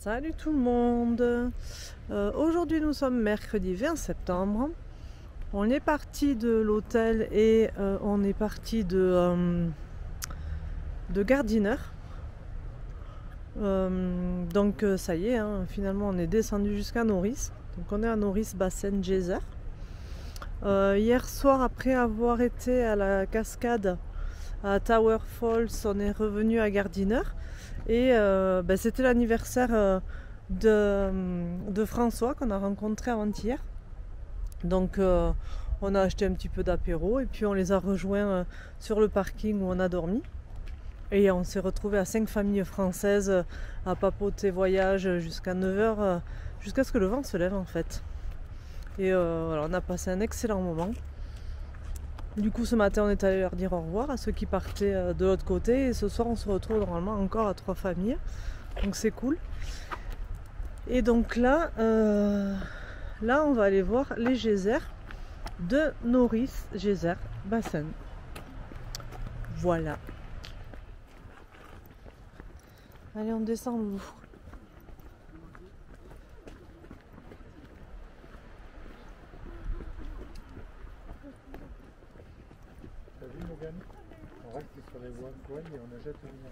Salut tout le monde. Aujourd'hui nous sommes mercredi 20 septembre. On est parti de l'hôtel et on est parti de Gardiner. Donc ça y est, hein, finalement on est descendu jusqu'à Norris. Donc on est à Norris Bassen Geyser. Hier soir, après avoir été à la cascade à Tower Falls, on est revenu à Gardiner. Et c'était l'anniversaire de François qu'on a rencontré avant-hier. Donc on a acheté un petit peu d'apéro et puis on les a rejoints sur le parking où on a dormi. Et on s'est retrouvé à 5 familles françaises à papoter voyage jusqu'à 9 h, jusqu'à ce que le vent se lève en fait. Et voilà, on a passé un excellent moment. Du coup ce matin on est allé leur dire au revoir à ceux qui partaient de l'autre côté et ce soir on se retrouve normalement encore à 3 familles. Donc c'est cool. Et donc là on va aller voir les geysers de Norris Geyser Bassen. Voilà. Allez, on descend loulou. T'as vu Morgane? On reste sur les voies de et on achète le vin.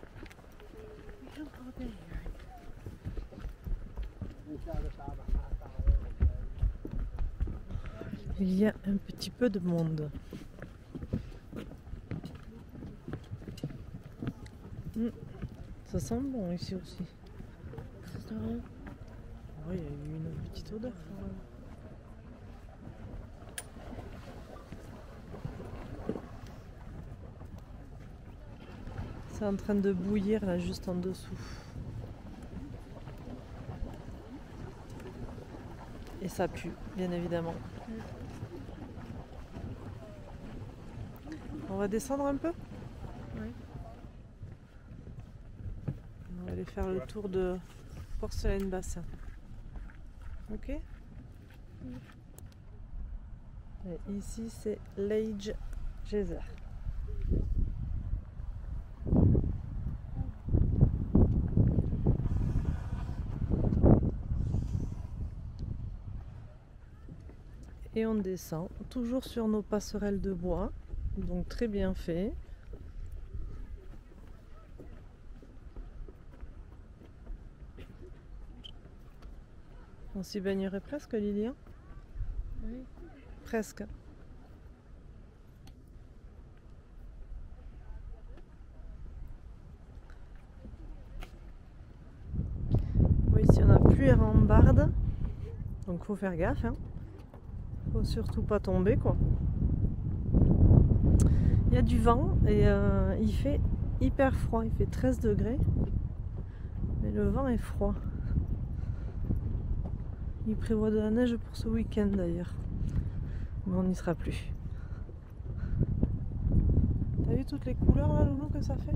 Il y a un petit peu de monde. Ça sent bon ici aussi. Ça sent bon. Oh, il y a eu une petite odeur. C'est en train de bouillir là juste en dessous. Et ça pue, bien évidemment. On va descendre un peu? Oui. On va aller faire le tour de Porcelaine Bassin. Ok? Et ici c'est Lage Geyser. Et on descend, toujours sur nos passerelles de bois, donc très bien fait. On s'y baignerait presque, Lilian? Oui. Presque. Oui, ici on n'a plus les rambardes, donc faut faire gaffe, hein. Faut surtout pas tomber quoi. Il y a du vent et il fait hyper froid, il fait 13 degrés, mais le vent est froid. Il prévoit de la neige pour ce week-end d'ailleurs, mais on n'y sera plus. T'as vu toutes les couleurs là, Loulou, que ça fait?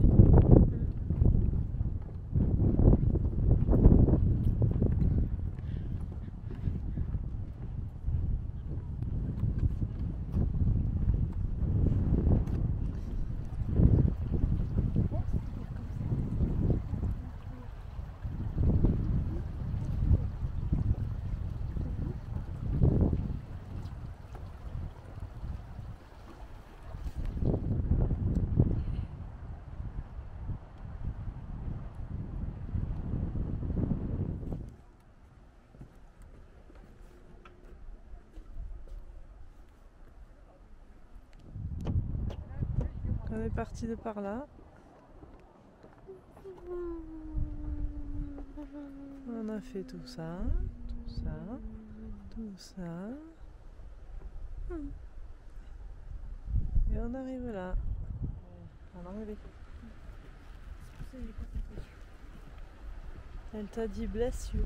On est parti de par là. On a fait tout ça, tout ça, tout ça. Et on arrive là. On a enlevé. Elle t'a dit bless you.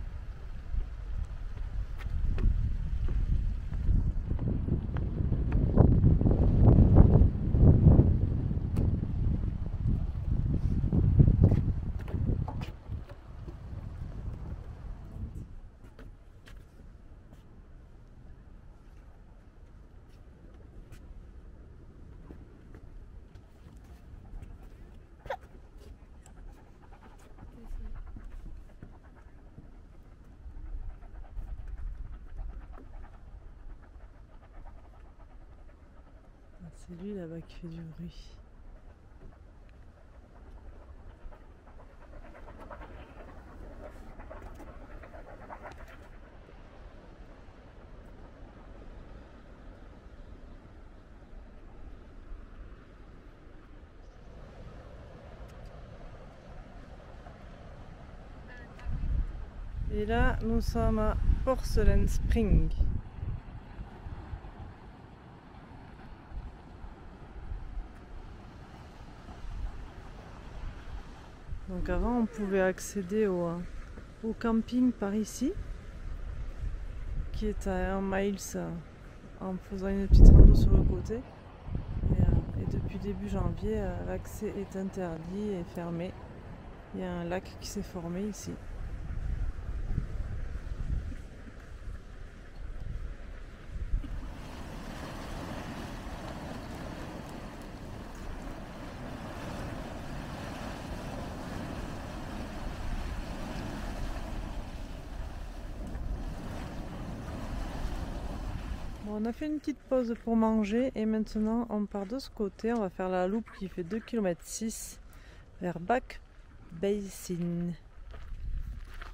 C'est lui là-bas qui fait du bruit. Et là, nous sommes à Porcelain Spring. Donc avant, on pouvait accéder au camping par ici, qui est à 1 miles en faisant une petite rando sur le côté. Et depuis début janvier, l'accès est interdit et fermé. Il y a un lac qui s'est formé ici. Bon, on a fait une petite pause pour manger et maintenant on part de ce côté. On va faire la loupe qui fait 2,6 km vers Back Basin.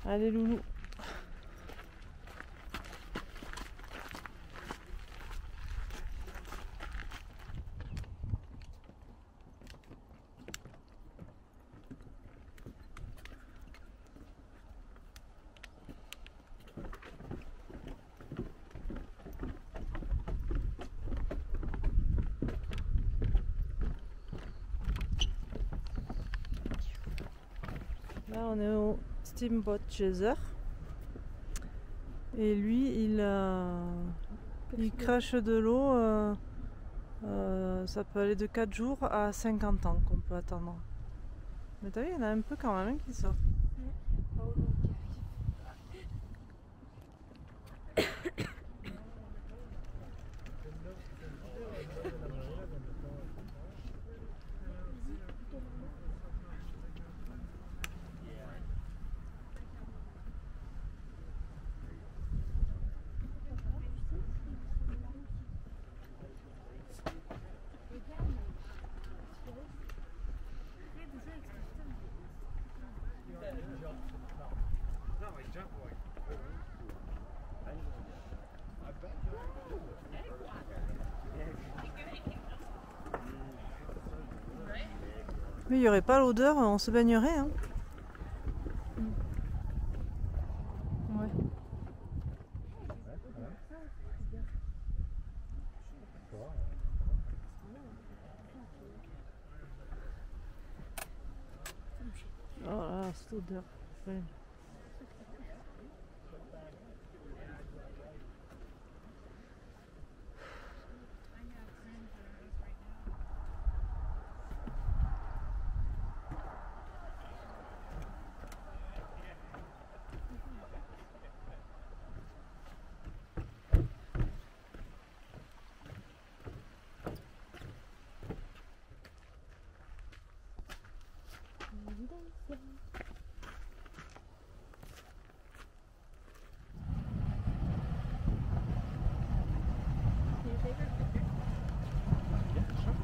Allez loulou. Là on est au Steamboat Chaser et lui il crache de l'eau, ça peut aller de 4 jours à 50 ans qu'on peut attendre. Mais t'as vu, il y en a un peu quand même qui sort. Mais il n'y aurait pas l'odeur, on se baignerait. Hein. Ouais. Oh là, cette odeur. Ouais.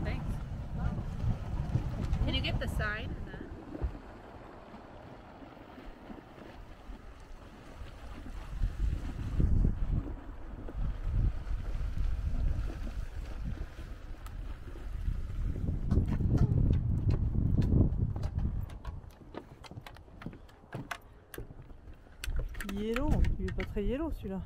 Thanks. Can you get the sign? Yellow, il est pas très yellow celui-là.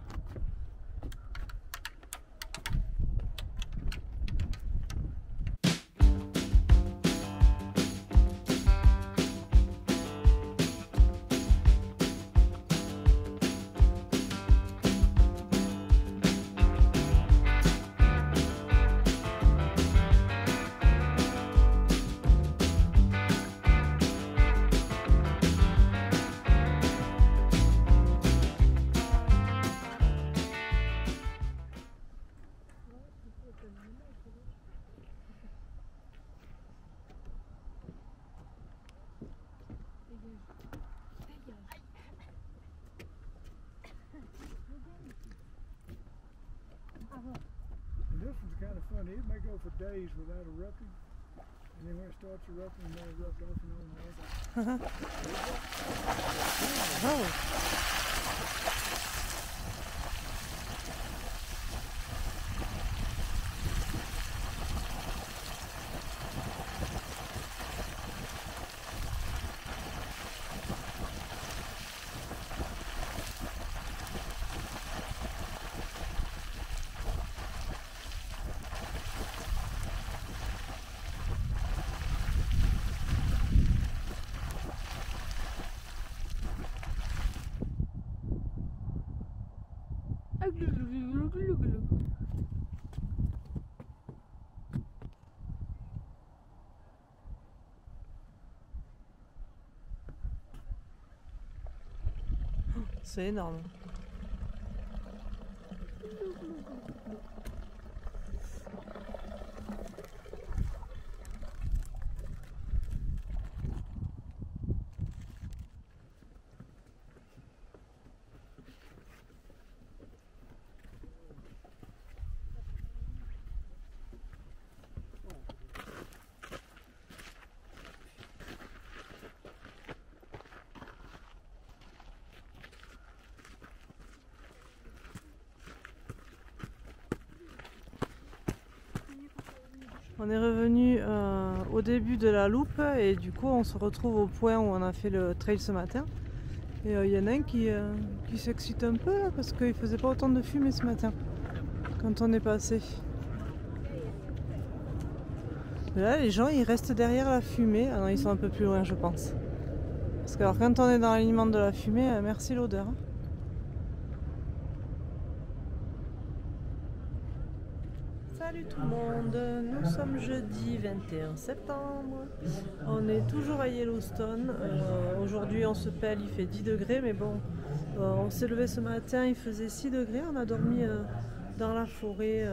kind of funny. It may go for days without erupting. And then when it starts erupting, they erupt off and on and on. Oh. C'est énorme. On est revenu au début de la loupe et du coup on se retrouve au point où on a fait le trail ce matin. Et il y en a un qui s'excite un peu là parce qu'il faisait pas autant de fumée ce matin quand on est passé. Et là les gens ils restent derrière la fumée. Ah non, ils sont un peu plus loin je pense. Parce que alors, quand on est dans l'alignement de la fumée, merci l'odeur. Salut tout le monde, nous sommes jeudi 21 septembre, on est toujours à Yellowstone, aujourd'hui on se pèle, il fait 10 degrés mais bon, on s'est levé ce matin, il faisait 6 degrés, on a dormi dans la forêt,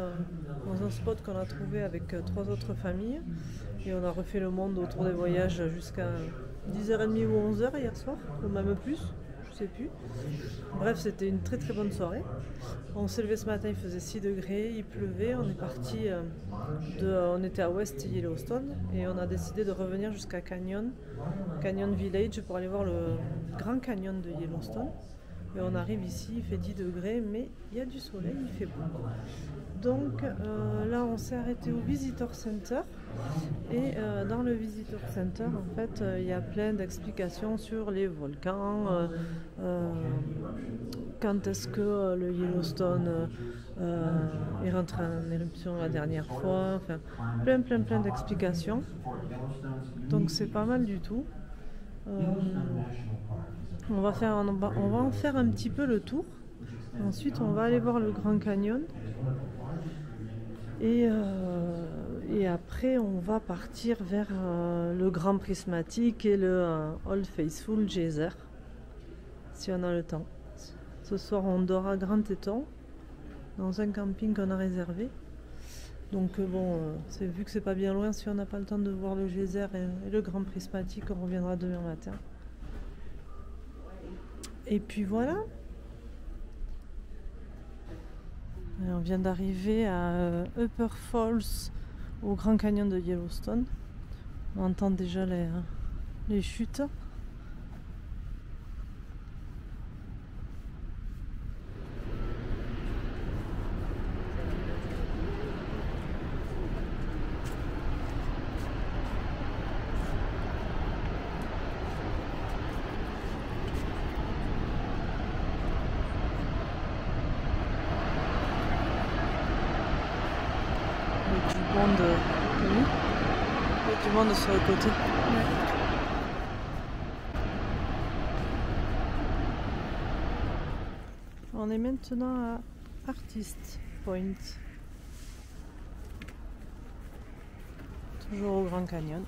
dans un spot qu'on a trouvé avec 3 autres familles et on a refait le monde autour des voyages jusqu'à 10h30 ou 11h hier soir, ou même plus. Je sais plus. Bref, c'était une très très bonne soirée. On s'est levé ce matin, il faisait 6 degrés, il pleuvait, on est parti on était à West Yellowstone et on a décidé de revenir jusqu'à Canyon Village pour aller voir le Grand Canyon de Yellowstone. Et on arrive ici, il fait 10 degrés, mais il y a du soleil, il fait beau. Donc là, on s'est arrêté au Visitor Center. Et dans le Visitor Center, en fait, il y a plein d'explications sur les volcans, quand est-ce que le Yellowstone est rentré en éruption la dernière fois, enfin, plein d'explications. Donc c'est pas mal du tout. On va en faire un petit peu le tour. Ensuite, on va aller voir le Grand Canyon. Et après, on va partir vers le Grand Prismatique et le Old Faithful Geyser, si on a le temps. Ce soir, on dort à Grand Teton, dans un camping qu'on a réservé. Donc bon, vu que c'est pas bien loin, si on n'a pas le temps de voir le geyser et le Grand Prismatique, on reviendra demain matin. Et puis voilà. Et on vient d'arriver à Upper Falls, au Grand Canyon de Yellowstone. On entend déjà les chutes. Il y a du monde sur le côté. Ouais. On est maintenant à Artist Point. Toujours au Grand Canyon.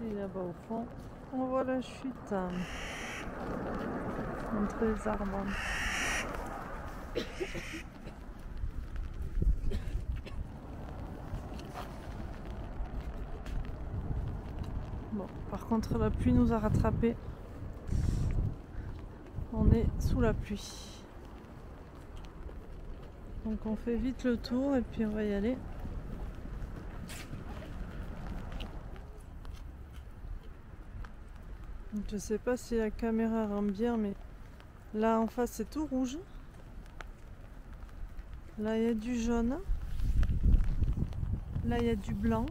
Et là-bas au fond, on voit la chute entre les arbres. contre la pluie nous a rattrapés. On est sous la pluie. Donc on fait vite le tour et puis on va y aller. Donc je sais pas si la caméra rend bien, mais là en face c'est tout rouge. Là il y a du jaune. Là il y a du blanc.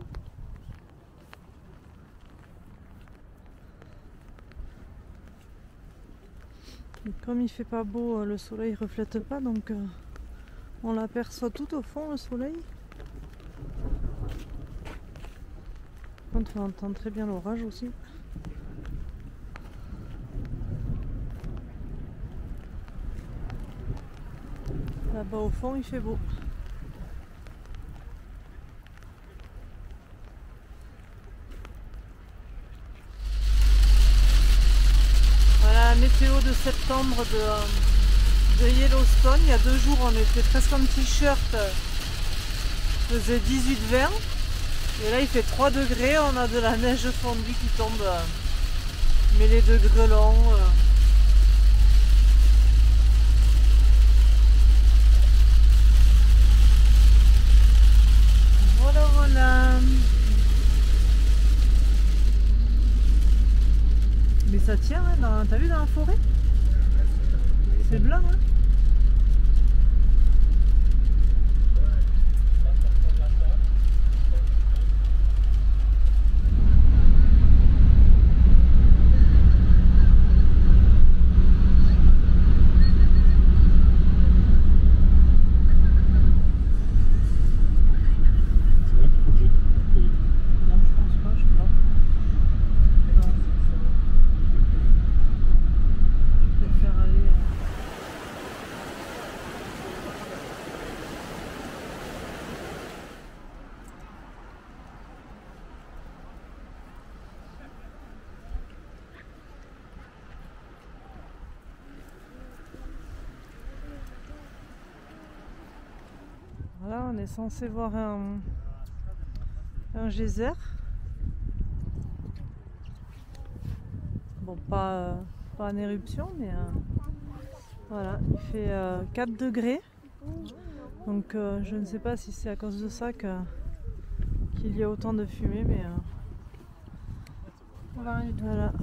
Et comme il fait pas beau, le soleil reflète pas, donc on l'aperçoit tout au fond le soleil. Par contre on entend très bien l'orage aussi. Là-bas au fond il fait beau. Voilà la météo de septembre de Yellowstone. Il y a 2 jours on était presque en t-shirt. Il faisait 18-20. Et là il fait 3 degrés. On a de la neige fondue qui tombe. Mêlée de grêlons. Voilà. Mais ça tient, hein, t'as vu dans la forêt? C'est blanc, hein? Voilà, on est censé voir un geyser. Bon, pas en éruption, mais voilà, il fait 4 degrés. Donc je ne sais pas si c'est à cause de ça qu'il y a autant de fumée, mais voilà,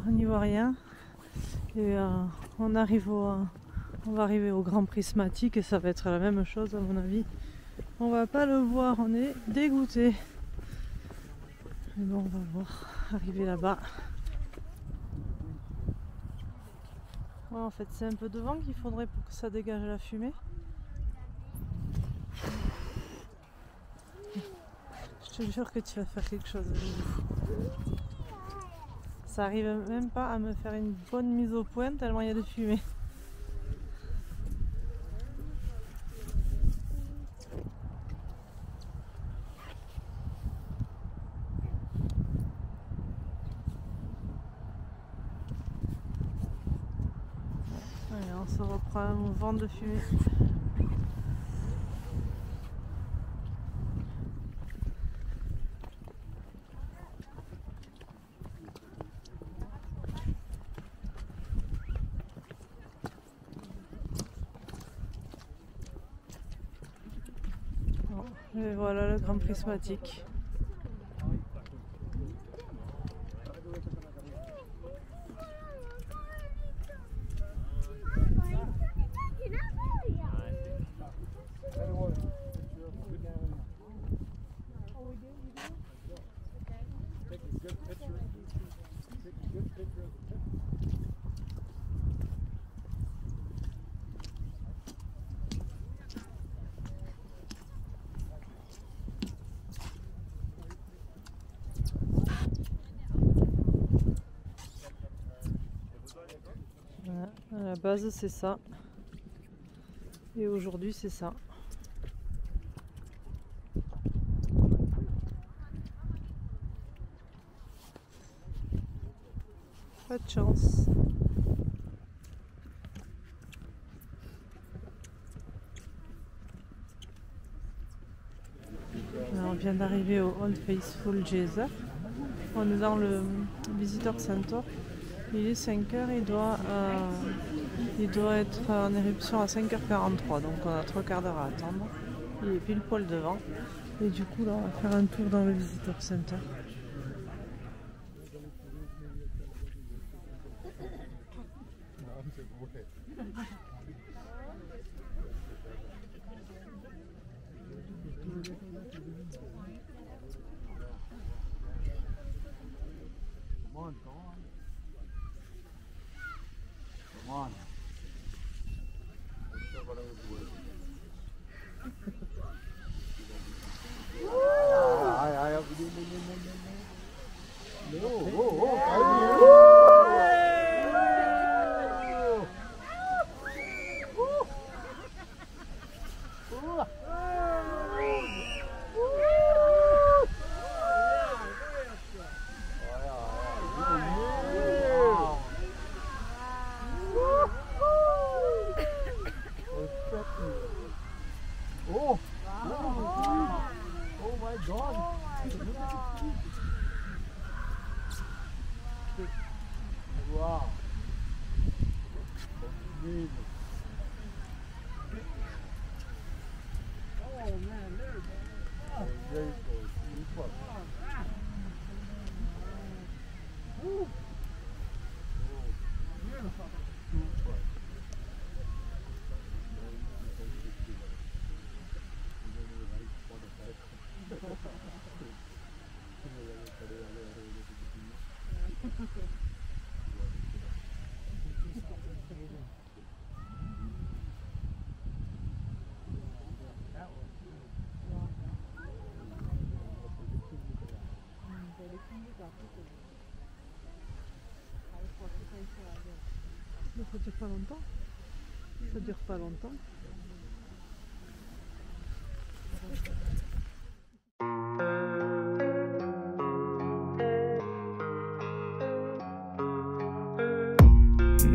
on n'y voit rien. Et on va arriver au grand prismatique et ça va être la même chose à mon avis. On va pas le voir, on est dégoûté. Mais bon, on va voir arriver là-bas. Ouais, en fait, c'est un peu devant qu'il faudrait pour que ça dégage la fumée. Je te jure que tu vas faire quelque chose. Ça arrive même pas à me faire une bonne mise au point tellement il y a de fumée. Allez, on se reprend un vent de fumée. Et voilà le grand prismatique. Voilà, à la base c'est ça. Et aujourd'hui c'est ça. Pas de chance. Alors, on vient d'arriver au Old Faithful Geyser. On est dans le Visitor Center. Il est 5h, il doit être en éruption à 5h43, donc on a 3 quarts d'heure à attendre. Il est pile poil devant. Et du coup là on va faire un tour dans le Visitor Center. Ça dure pas longtemps. Ça dure pas longtemps.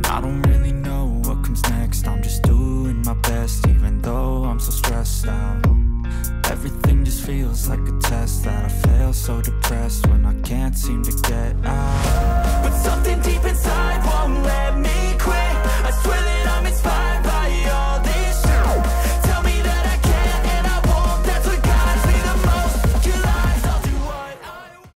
I don't really know what comes next. I'm just doing my best, even though I'm so stressed out. Everything just feels like a test that I fail, so depressed when I can't seem to get out.